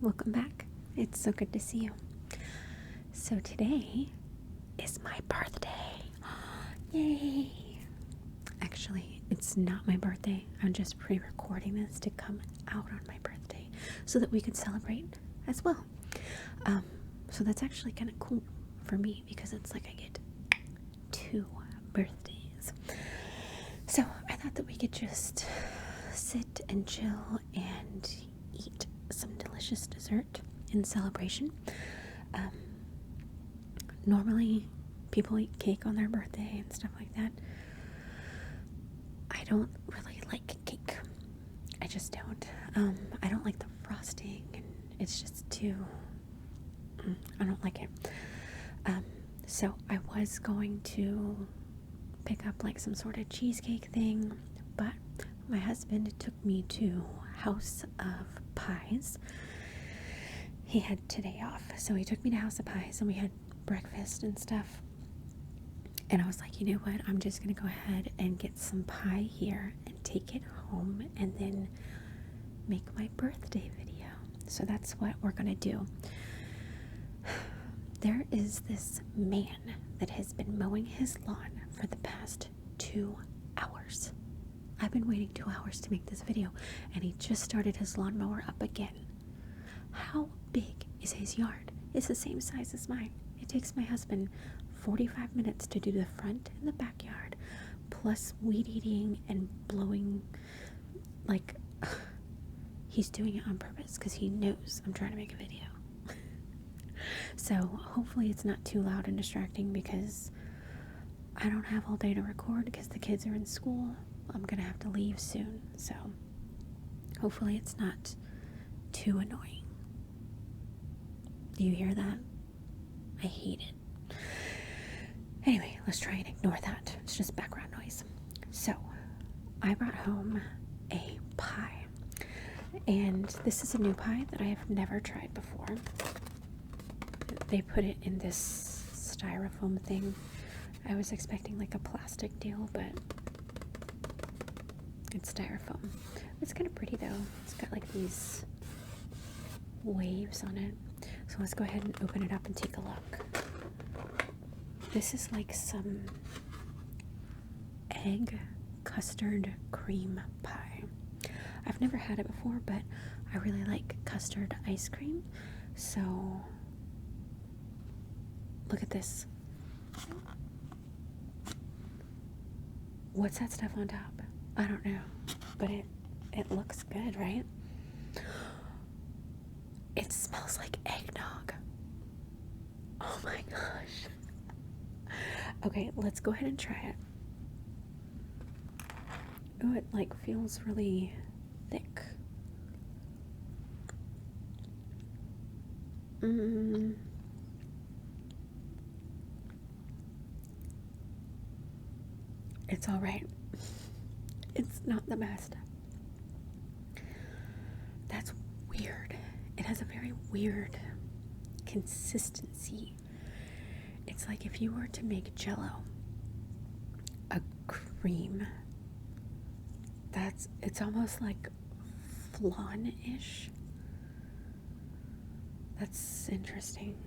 welcome back. It's so good to see you. So today is my birthday. Yay! Actually, it's not my birthday. I'm just pre-recording this to come out on my birthday so that we can celebrate as well. So that's actually kind of cool for me because it's like I get 2 birthdays. So I thought that we could just sit and chill and eat some delicious dessert in celebration. Normally people eat cake on their birthday and stuff like that. I don't really like cake. I just don't. I don't like the frosting, and it's just too, I don't like it. So I was going to pick up like some sort of cheesecake thing, but my husband took me to House of Pies. He had today off, so he took me to House of Pies and we had breakfast and stuff. And I was like, you know what, I'm just gonna go ahead and get some pie here and take it home and then make my birthday video. So that's what we're gonna do. There is this man that has been mowing his lawn for the past 2 hours. I've been waiting 2 hours to make this video, and he just started his lawnmower up again. How big is his yard? It's the same size as mine. It takes my husband 45 minutes to do the front and the backyard, plus weed eating and blowing. Like, he's doing it on purpose because he knows I'm trying to make a video. So hopefully it's not too loud and distracting because I don't have all day to record because the kids are in school. I'm gonna have to leave soon, so hopefully it's not too annoying. Do you hear that? I hate it. Anyway, let's try and ignore that. It's just background noise. So I brought home a pie, and this is a new pie that I have never tried before. They put it in this styrofoam thing. I was expecting like a plastic deal, but it's styrofoam. It's kind of pretty though. It's got like these waves on it. So let's go ahead and open it up and take a look. This is like some egg custard cream pie. I've never had it before, but I really like custard ice cream. So look at this. What's that stuff on top? I don't know, but it looks good, right? It smells like eggnog. Oh my gosh. Okay, let's go ahead and try it. Oh, it like feels really thick. It's all right. It's not the best. That's weird. It has a very weird consistency. It's like if you were to make Jell-O a cream, it's almost like flan-ish. That's interesting.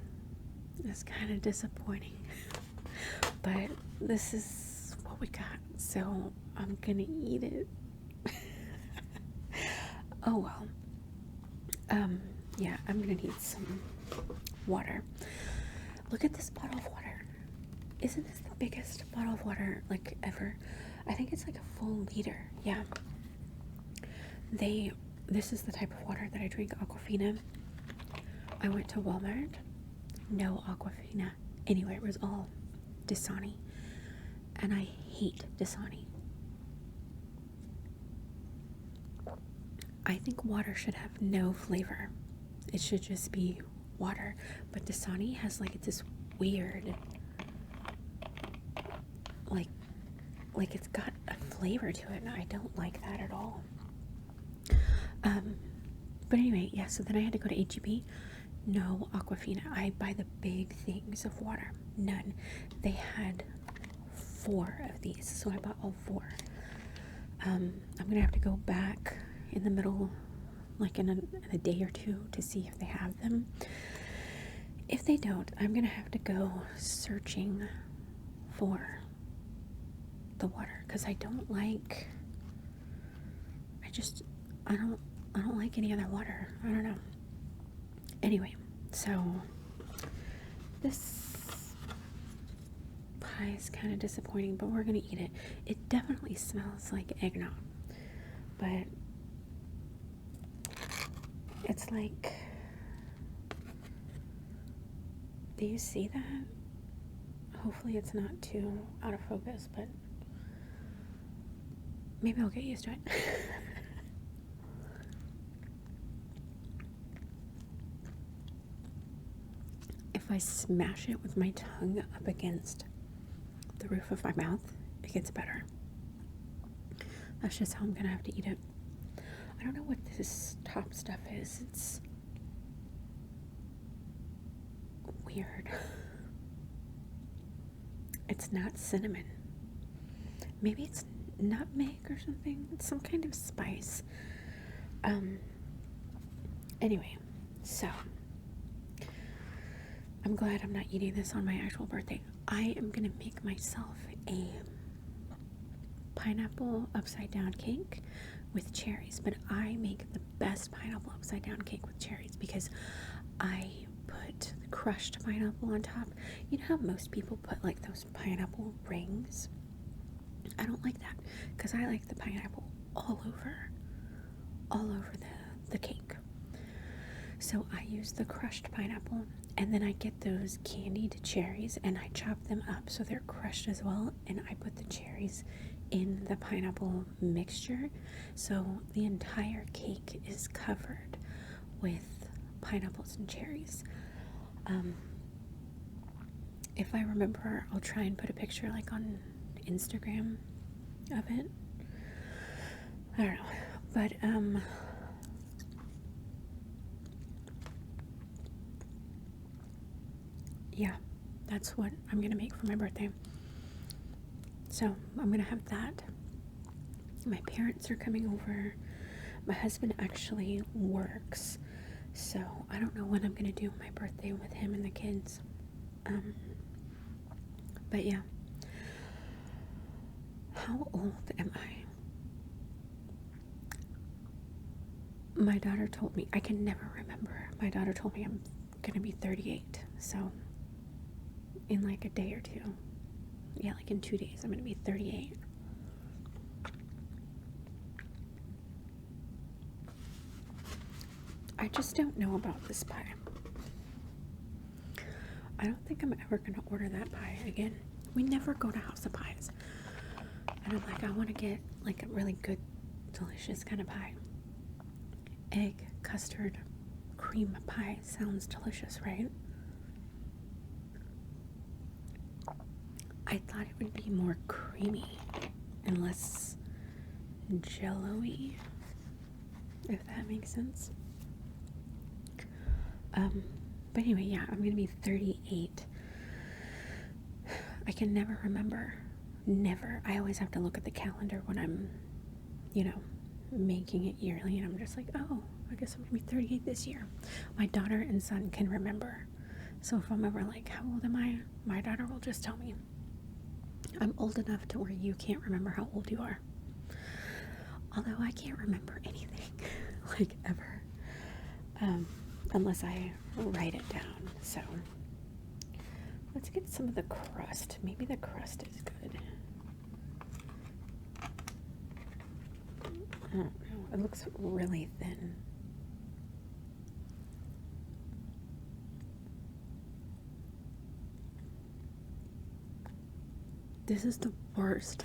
It's kind of disappointing. But this is what we got, so I'm gonna eat it. Oh well. Yeah, I'm gonna need some water. Look at this bottle of water. Isn't this the biggest bottle of water like ever? I think it's like a full liter. Yeah. This is the type of water that I drink, Aquafina. I went to Walmart. No Aquafina anywhere. It was all Dasani. And I hate Dasani. I think water should have no flavor. It should just be water. But Dasani has like this weird, like it's got a flavor to it, and I don't like that at all. But anyway, yeah, so then I had to go to HEB. No Aquafina. I buy the big things of water. None. They had 4 of these, so I bought all 4. I'm gonna have to go back in the middle like in a day or two to see if they have them. If they don't, I'm gonna have to go searching for the water, because I don't like any other water. I don't know. Anyway, so this pie is kind of disappointing, but we're gonna eat it. It definitely smells like eggnog, but it's like, do you see that? Hopefully it's not too out of focus, but maybe I'll get used to it. If I smash it with my tongue up against the roof of my mouth, it gets better. That's just how I'm gonna have to eat it. I don't know what this top stuff is. It's weird. It's not cinnamon. Maybe it's nutmeg or something. It's some kind of spice. Anyway, so I'm glad I'm not eating this on my actual birthday. I am gonna make myself a pineapple upside down cake with cherries, but I make the best pineapple upside down cake with cherries because I put the crushed pineapple on top. You know how most people put like those pineapple rings? I don't like that, because I like the pineapple all over the cake. So I use the crushed pineapple, and then I get those candied cherries and I chop them up so they're crushed as well, and I put the cherries in the pineapple mixture, so the entire cake is covered with pineapples and cherries. If I remember, I'll try and put a picture like on Instagram of it. I don't know, but yeah, that's what I'm gonna make for my birthday. So I'm gonna have that. My parents are coming over. My husband actually works, so I don't know when I'm gonna do my birthday with him and the kids. But yeah. How old am I? My daughter told me, I can never remember. My daughter told me I'm gonna be 38, so in like a day or two. Yeah, like in 2 days, I'm gonna be 38. I just don't know about this pie. I don't think I'm ever gonna order that pie again. We never go to House of Pies. And I'm like, I want to get like a really good, delicious kind of pie. Egg, custard, cream pie sounds delicious, right? I thought it would be more creamy and less jello-y, if that makes sense. But anyway, yeah, I'm gonna be 38. I can never remember. Never. I always have to look at the calendar when I'm, making it yearly, and I'm just like, oh, I guess I'm gonna be 38 this year. My daughter and son can remember. So if I'm ever like, how old am I? My daughter will just tell me. I'm old enough to where you can't remember how old you are. Although I can't remember anything, like ever. Unless I write it down. So let's get some of the crust. Maybe the crust is good. I don't know. It looks really thin. This is the worst.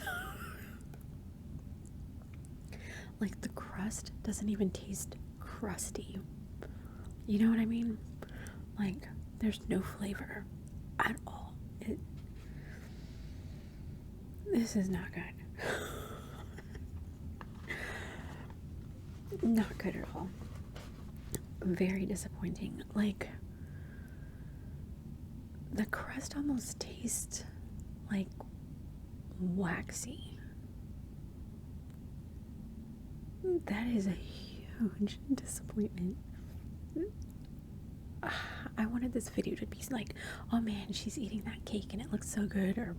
Like, the crust doesn't even taste crusty. You know what I mean? Like, there's no flavor at all. This is not good. Not good at all. Very disappointing. Like, the crust almost tastes like waxy. That is a huge disappointment. I wanted this video to be like, oh man, she's eating that cake and it looks so good, or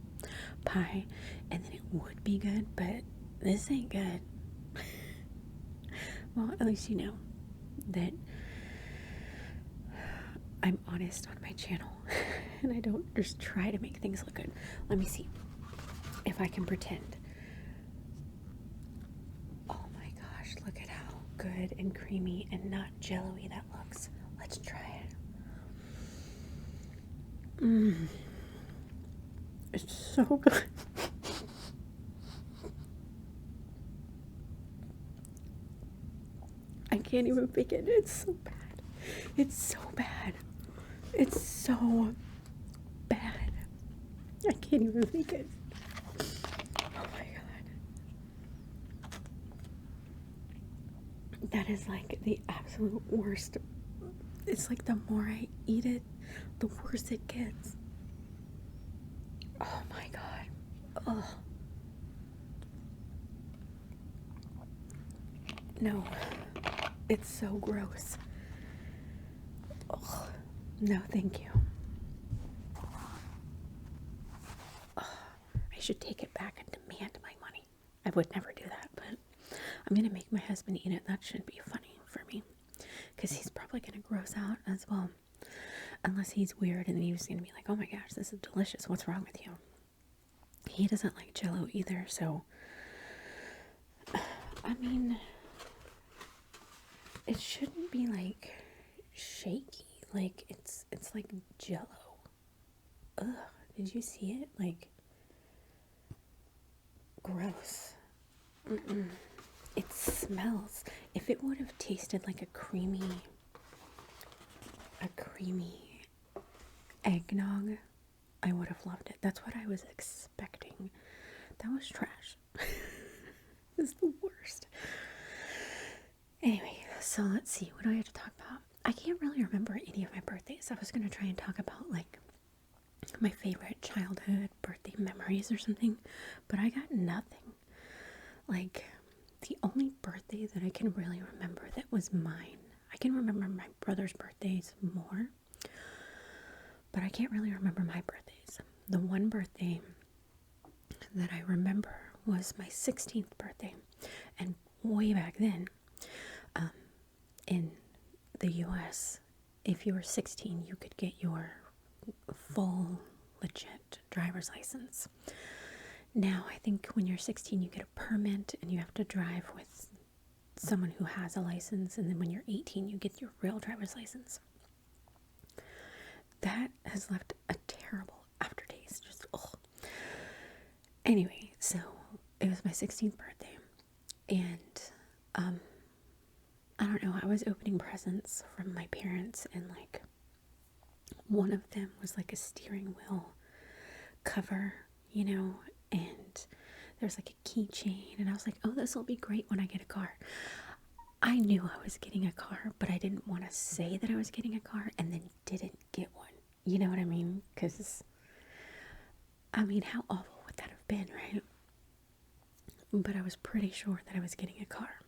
pie, and then it would be good, but this ain't good. Well, at least you know that I'm honest on my channel and I don't just try to make things look good. Let me see if I can pretend. Oh my gosh, look at how good and creamy and not jello-y that looks. Let's try it. It's so good. I can't even fake it. It's so bad. It's so bad. It's so bad. I can't even fake it. Oh my god. That is like the absolute worst. It's like the more I eat it, the worse it gets. Oh my god. Ugh. No. It's so gross. Ugh. No, thank you. Ugh. I should take it back and demand my money. I would never do that, but I'm gonna make my husband eat it. That should be funny for me, because he's probably gonna gross out as well. Unless he's weird and he's gonna be like, oh my gosh, this is delicious. What's wrong with you? He doesn't like jello either, so I mean, it shouldn't be like shaky. Like it's like jello. Ugh, did you see it? Like, gross. It smells. If it would have tasted like a creamy eggnog, I would have loved it. That's what I was expecting. That was trash. It's the worst. Anyway, so let's see. What do I have to talk about? I can't really remember any of my birthdays. I was going to try and talk about like my favorite childhood birthday memories or something, but I got nothing. Like, the only birthday that I can really remember that was mine, I can remember my brother's birthdays more, but I can't really remember my birthdays. The one birthday that I remember was my 16th birthday, and way back then, in the US, if you were 16, you could get your full, legit driver's license. Now, I think when you're 16, you get a permit and you have to drive with someone who has a license, and then when you're 18, you get your real driver's license. That has left a terrible aftertaste. Just, ugh. Anyway, so it was my 16th birthday, and I don't know, I was opening presents from my parents, and like one of them was like a steering wheel cover, you know, and there's like a keychain, and I was like, oh, this will be great when I get a car. I knew I was getting a car, but I didn't want to say that I was getting a car and then didn't get one. You know what I mean? Because, I mean, how awful would that have been, right? But I was pretty sure that I was getting a car.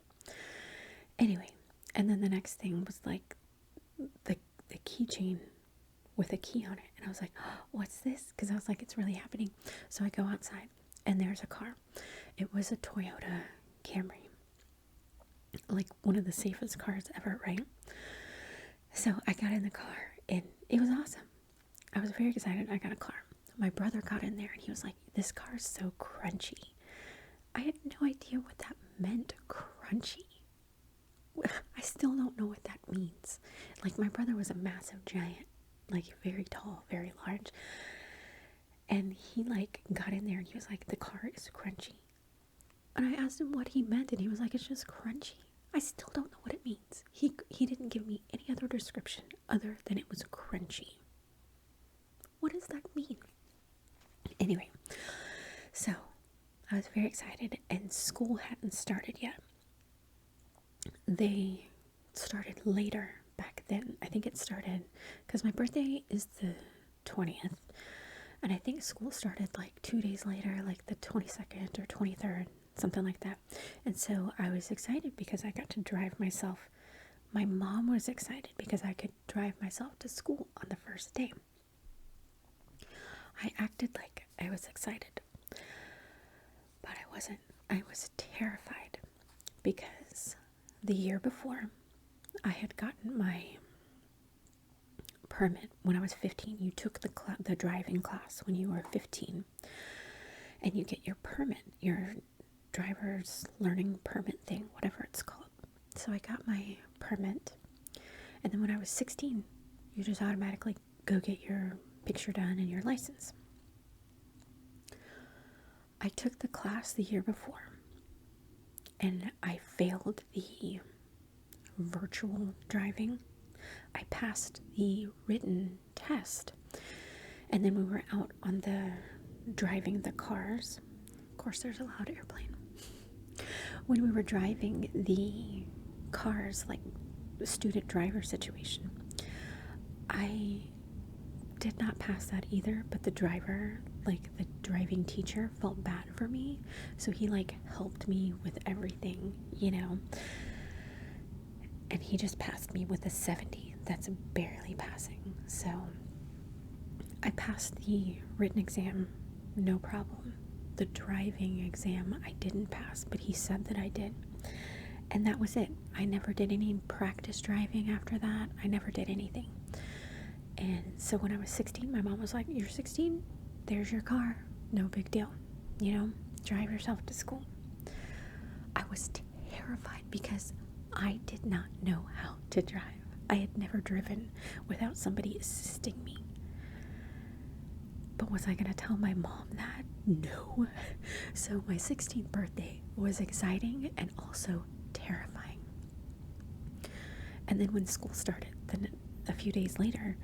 Anyway, and then the next thing was like the keychain with a key on it. And I was like, oh, what's this? Because I was like, it's really happening. So I go outside and there's a car. It was a Toyota Camry. Like one of the safest cars ever, right? So I got in the car and it was awesome. I was very excited. I got a car. My brother got in there and he was like, this car is so crunchy. I had no idea what that meant, crunchy. I still don't know what that means. Like, my brother was a massive giant, like very tall, very large. And he like got in there and he was like, the car is crunchy. And I asked him what he meant and he was like, it's just crunchy. I still don't know what it means. He didn't give me any other description other than it was crunchy. What does that mean? Anyway, so I was very excited and school hadn't started yet. They started later back then. I think it started because my birthday is the 20th, and I think school started like 2 days later, like the 22nd or 23rd, something like that. And so I was excited because I got to drive myself. My mom was excited because I could drive myself to school on the first day. I acted like I was excited, but I wasn't. I was terrified because the year before I had gotten my permit when I was 15. You took the driving class when you were 15, and you get your permit, your driver's learning permit thing, whatever it's called. So I got my permit, and then when I was 16, you just automatically go get your picture done and your license. I took the class the year before, and I failed the virtual driving. I passed the written test, and then we were out on the driving the cars. Of course, there's a loud airplane. When we were driving the cars, like the student driver situation, I did not pass that either, but the driver, like the driving teacher, felt bad for me, so he like helped me with everything, and he just passed me with a 70. That's barely passing. So I passed the written exam, no problem. The driving exam I didn't pass, but he said that I did. And that was it. I never did any practice driving after that. I never did anything. And so when I was 16, my mom was like, "You're 16, there's your car. No big deal. Drive yourself to school." I was terrified because I did not know how to drive. I had never driven without somebody assisting me. But was I going to tell my mom that? No. So my 16th birthday was exciting and also terrifying. And then when school started, then a few days later,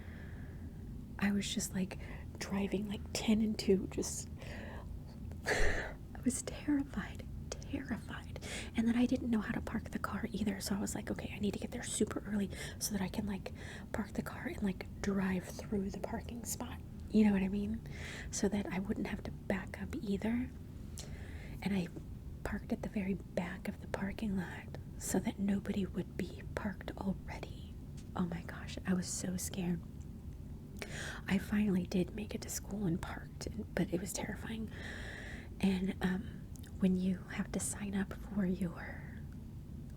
I was just like driving like 10 and 2, just I was terrified. And then I didn't know how to park the car either, so I was like, okay, I need to get there super early so that I can like park the car and like drive through the parking spot, you know what I mean, so that I wouldn't have to back up either. And I parked at the very back of the parking lot so that nobody would be parked already. Oh my gosh, I was so scared. I finally did make it to school and parked, but it was terrifying. And when you have to sign up for your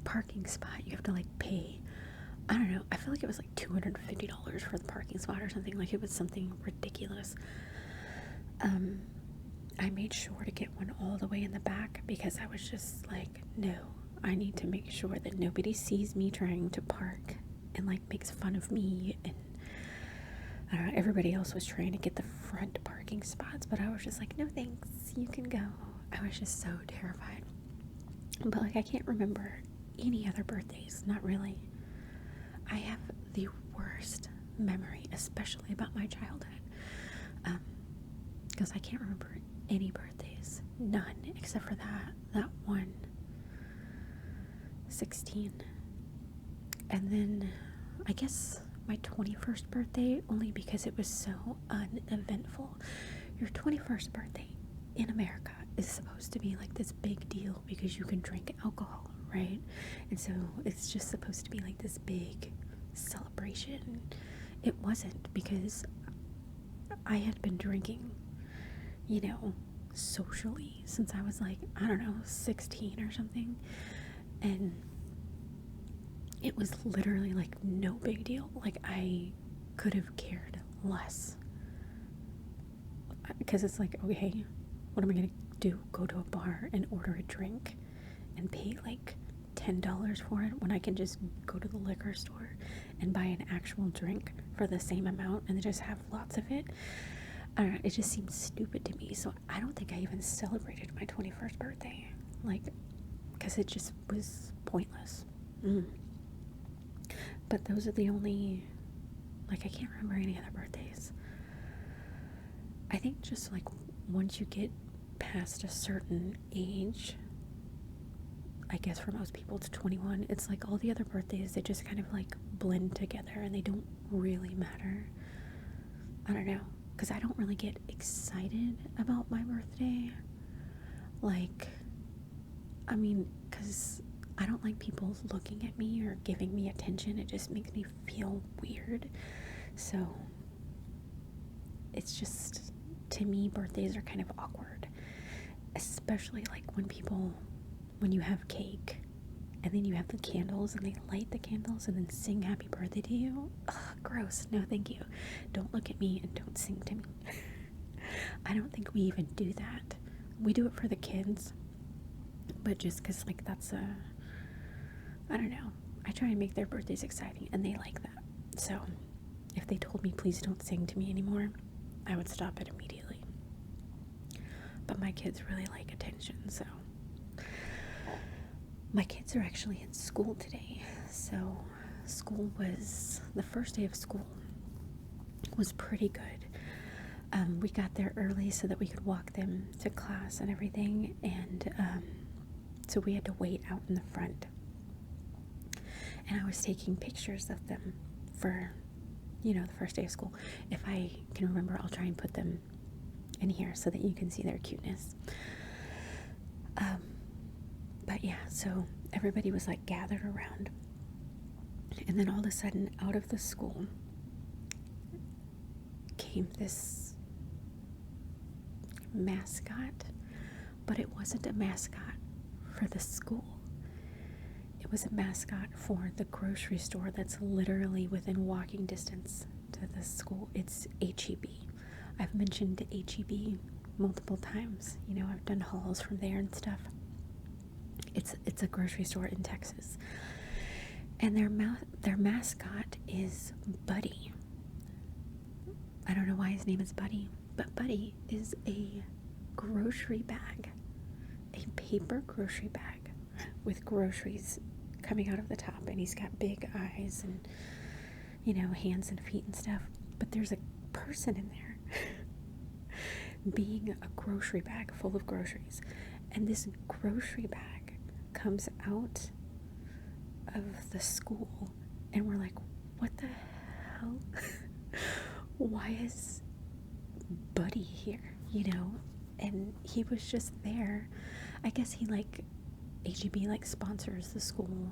parking spot, you have to like pay, I don't know, I feel like it was like $250 for the parking spot or something. Like it was something ridiculous. I made sure to get one all the way in the back because I was just like, no, I need to make sure that nobody sees me trying to park and like makes fun of me. And I don't know, everybody else was trying to get the front parking spots, but I was just like, no thanks, you can go. I was just so terrified. But like I can't remember any other birthdays, not really. I have the worst memory, especially about my childhood, because I can't remember any birthdays, none, except for that one, 16. And then I guess my 21st birthday, only because it was so uneventful. Your 21st birthday in America is supposed to be like this big deal because you can drink alcohol, right? And so it's just supposed to be like this big celebration. It wasn't, because I had been drinking, socially since I was like, I don't know, 16 or something. And it was literally like no big deal. Like I could have cared less. Because it's like, okay, what am I going to do? Go to a bar and order a drink and pay like $10 for it when I can just go to the liquor store and buy an actual drink for the same amount and just have lots of it? I don't know, it just seems stupid to me. So I don't think I even celebrated my 21st birthday, like, because it just was pointless. But those are the only, like, I can't remember any other birthdays. I think just like once you get past a certain age, I guess for most people it's 21, it's like all the other birthdays, they just kind of like blend together and they don't really matter. I don't know, because I don't really get excited about my birthday. Like, I mean, because I don't like people looking at me or giving me attention. It just makes me feel weird. So it's just, to me, birthdays are kind of awkward. Especially like when you have cake and then you have the candles and they light the candles and then sing happy birthday to you. Ugh, gross. No, thank you. Don't look at me and don't sing to me. I don't think we even do that. We do it for the kids, but just because, like, I don't know. I try to make their birthdays exciting, and they like that. So, if they told me, please don't sing to me anymore, I would stop it immediately. But my kids really like attention, so. My kids are actually in school today, so the first day of school was pretty good. We got there early so that we could walk them to class and everything, and so we had to wait out in the front. And I was taking pictures of them for, the first day of school. If I can remember, I'll try and put them in here so that you can see their cuteness. But yeah, so everybody was like gathered around. And then all of a sudden, out of the school came this mascot, but it wasn't a mascot for the school. It was a mascot for the grocery store that's literally within walking distance to the school. It's H-E-B. I've mentioned H-E-B multiple times. I've done hauls from there and stuff. It's a grocery store in Texas. And their mascot is Buddy. I don't know why his name is Buddy, but Buddy is a grocery bag, a paper grocery bag with groceries coming out of the top, and he's got big eyes and, hands and feet and stuff. But there's a person in there being a grocery bag full of groceries. And this grocery bag comes out of the school, and we're like, what the hell? Why is Buddy here? And he was just there. I guess he H-E-B sponsors the school.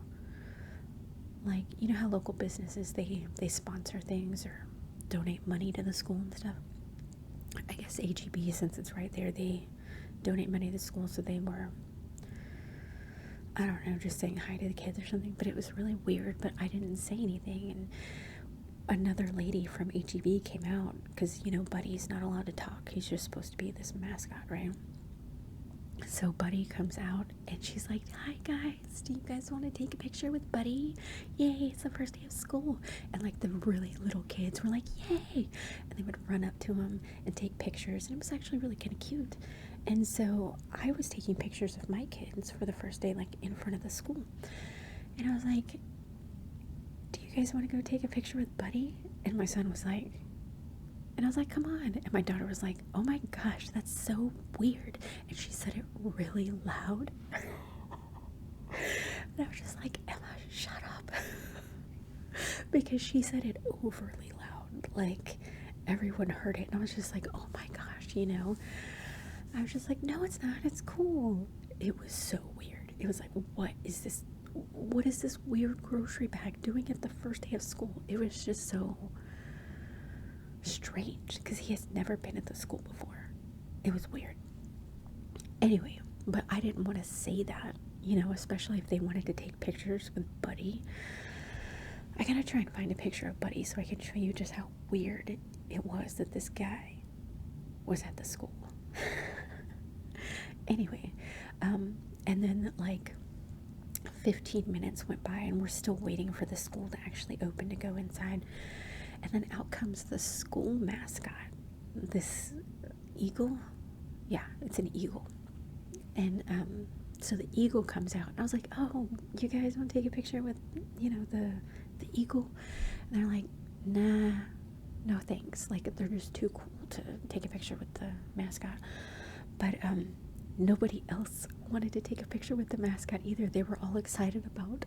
How local businesses, they sponsor things or donate money to the school and stuff. I guess H-E-B, since it's right there, they donate money to the school, so they were, I don't know, just saying hi to the kids or something. But it was really weird, but I didn't say anything. And another lady from H-E-B came out, because Buddy's not allowed to talk. He's just supposed to be this mascot, right? So Buddy comes out, and she's like, hi guys, do you guys want to take a picture with Buddy? Yay, it's the first day of school. And the really little kids were like, yay, and they would run up to him and take pictures, and it was actually really kind of cute. And so I was taking pictures of my kids for the first day, in front of the school, and I was like, do you guys want to go take a picture with Buddy? And my son was like, and I was like, come on. And my daughter was like, oh my gosh, that's so weird. And she said it really loud. And I was just like, Emma, shut up. Because she said it overly loud. Everyone heard it. And I was just like, oh my gosh, I was just like, no, it's not. It's cool. It was so weird. It was like, what is this? What is this weird grocery bag doing at the first day of school? It was just so strange, because he has never been at the school before. It was weird. Anyway, but I didn't want to say that, especially if they wanted to take pictures with Buddy. I gotta try and find a picture of Buddy so I can show you just how weird it was that this guy was at the school. Anyway, and then 15 minutes went by, and we're still waiting for the school to actually open to go inside. And then out comes the school mascot, this eagle. Yeah, it's an eagle. And so the eagle comes out, and I was like, oh, you guys want to take a picture with the eagle? And they're like, nah, no thanks. They're just too cool to take a picture with the mascot. But nobody else wanted to take a picture with the mascot either. They were all excited about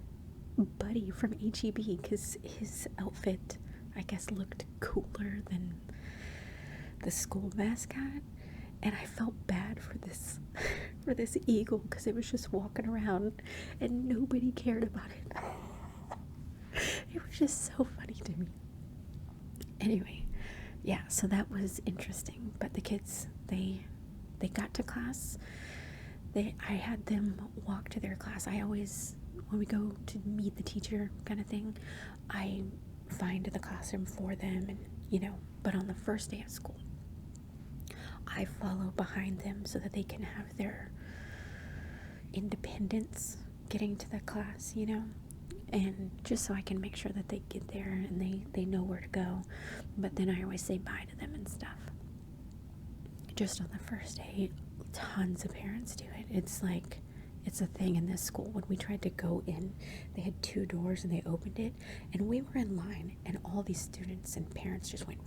Buddy from H-E-B, because his outfit, I guess, looked cooler than the school mascot. And I felt bad for this for this eagle because it was just walking around and nobody cared about it. It was just so funny to me. Anyway, yeah, so that was interesting. But the kids, they got to class. I had them walk to their class. I always, when we go to meet the teacher kind of thing, I find the classroom for them, and but on the first day of school, I follow behind them so that they can have their independence getting to the class, and just so I can make sure that they get there and they know where to go. But then I always say bye to them and stuff. Just on the first day, tons of parents do it. It's like, it's a thing in this school. When we tried to go in, they had 2 doors and they opened it, and we were in line, and all these students and parents just went,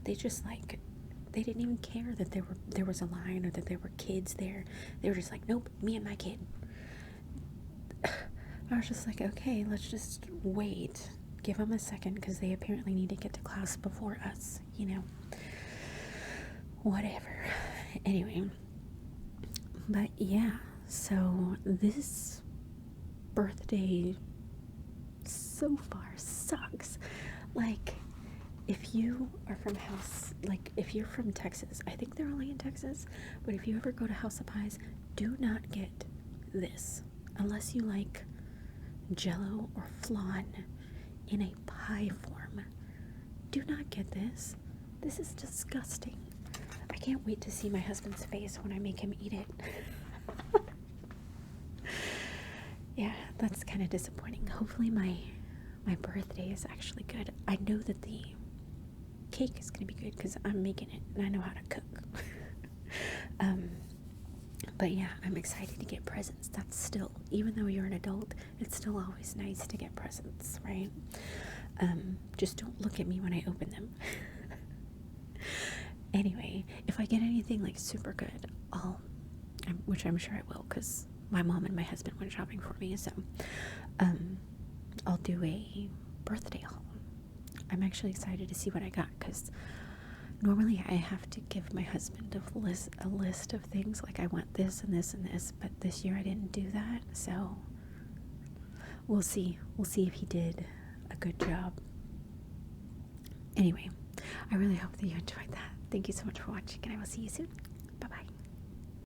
they just like, they didn't even care that there was a line or that there were kids there. They were just like, nope, me and my kid. I was just like, okay, let's just wait. Give them a second, because they apparently need to get to class before us, Whatever. Anyway, but yeah, so this birthday so far sucks. Like, if you are from if you're from Texas, I think they're only in Texas, but if you ever go to House of Pies, do not get this unless you like Jello or flan in a pie form. Do not get this. This is disgusting. I can't wait to see my husband's face when I make him eat it. Yeah, that's kind of disappointing. Hopefully my birthday is actually good. I know that the cake is going to be good because I'm making it and I know how to cook. But yeah, I'm excited to get presents. That's still, even though you're an adult, it's still always nice to get presents, right? Just don't look at me when I open them. Anyway, if I get anything like super good, which I'm sure I will, because my mom and my husband went shopping for me, so I'll do a birthday haul. I'm actually excited to see what I got, because normally I have to give my husband a list of things, like I want this and this and this, but this year I didn't do that, so we'll see if he did a good job. Anyway, I really hope that you enjoyed that. Thank you so much for watching, and I will see you soon.